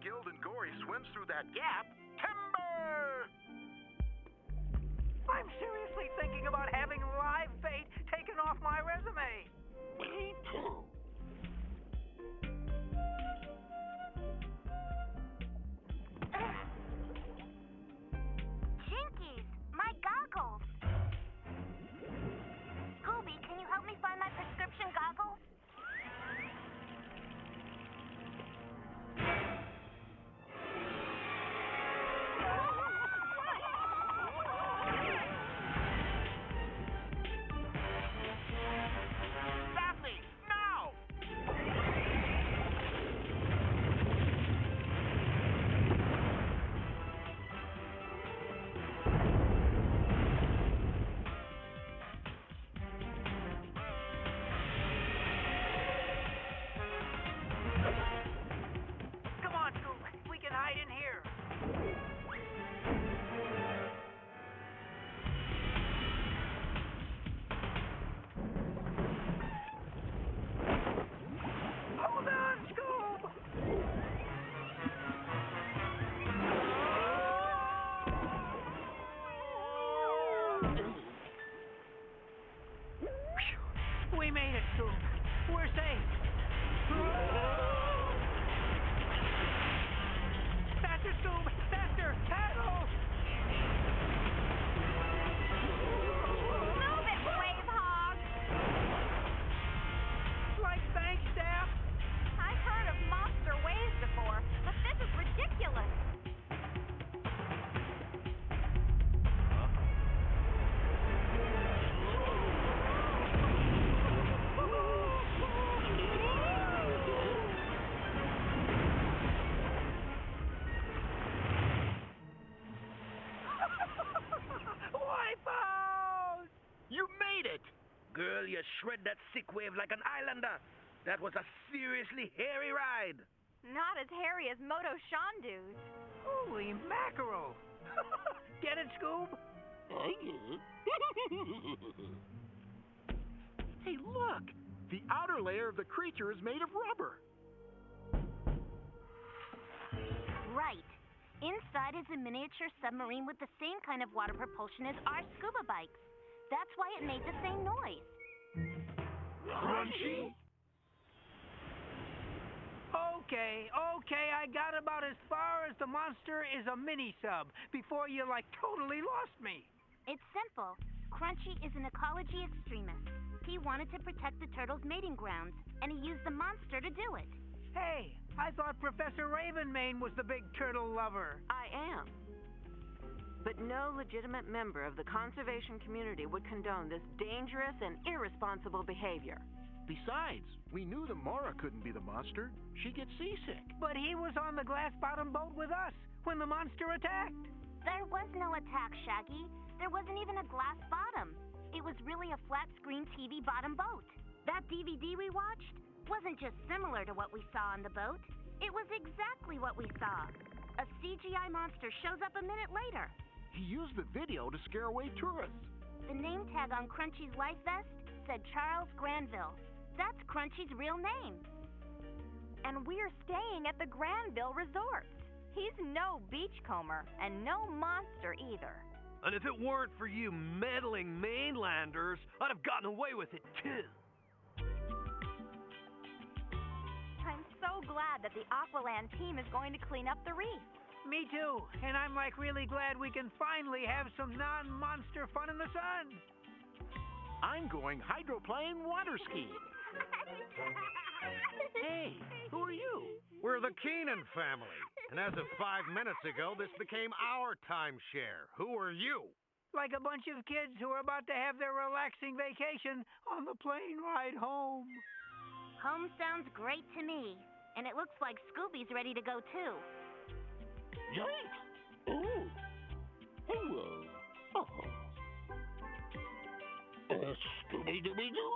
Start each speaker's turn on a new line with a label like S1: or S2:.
S1: skilled and gory swims through that gap, timber!
S2: I'm seriously thinking about having live bait taken off my resume.
S3: Me too.
S4: Jinkies! My goggles! Scooby, can you help me find my prescription goggles?
S1: Daphne, now!
S2: Come on, Scoob. We can hide in here. Hold on, Scoob! Phew. We made it, Scoob. We're safe. Faster, Scoob! Faster! Paddle!
S4: Move it, Wave Hog!
S2: Like bank staff?
S4: I've heard of monster waves before, but this is ridiculous.
S2: Wipe out!
S1: You made it!
S5: Girl, you shred that sick wave like an islander. That was a seriously hairy ride.
S4: Not as hairy as Moto Shondu's.
S2: Holy mackerel! Get it, Scoob?
S3: I get it.
S1: Hey, look! The outer layer of the creature is made of rubber.
S4: Right. Inside is a miniature submarine with the same kind of water propulsion as our scuba bikes. That's why it made the same noise.
S3: Crunchy?
S2: Okay, I got about as far as the monster is a mini-sub before you, totally lost me.
S4: It's simple. Crunchy is an ecology extremist. He wanted to protect the turtles' mating grounds, and he used the monster to do it.
S2: Hey, I thought Professor Ravenmane was the big turtle lover.
S6: I am. But no legitimate member of the conservation community would condone this dangerous and irresponsible behavior.
S1: Besides, we knew that Mara couldn't be the monster. She'd get seasick.
S2: But he was on the glass-bottom boat with us when the monster attacked.
S4: There was no attack, Shaggy. There wasn't even a glass bottom. It was really a flat-screen TV bottom boat. That DVD we watched wasn't just similar to what we saw on the boat. It was exactly what we saw. A CGI monster shows up a minute later.
S1: He used the video to scare away tourists.
S4: The name tag on Crunchy's life vest said Charles Granville. That's Crunchy's real name. And we're staying at the Granville Resort. He's no beachcomber and no monster either.
S5: And if it weren't for you meddling mainlanders, I'd have gotten away with it too.
S4: I'm so glad that the Aqualand team is going to clean up the reef.
S2: Me too, and I'm really glad we can finally have some non-monster fun in the sun.
S1: I'm going hydroplane water skiing. Hey, who are you?
S7: We're the Keenan family. And as of 5 minutes ago, this became our timeshare. Who are you?
S2: Like a bunch of kids who are about to have their relaxing vacation on the plane ride home.
S4: Home sounds great to me. And it looks like Scooby's ready to go too.
S3: Yikes! Oh! Hello! Oh! Scooby-Dooby-Doo!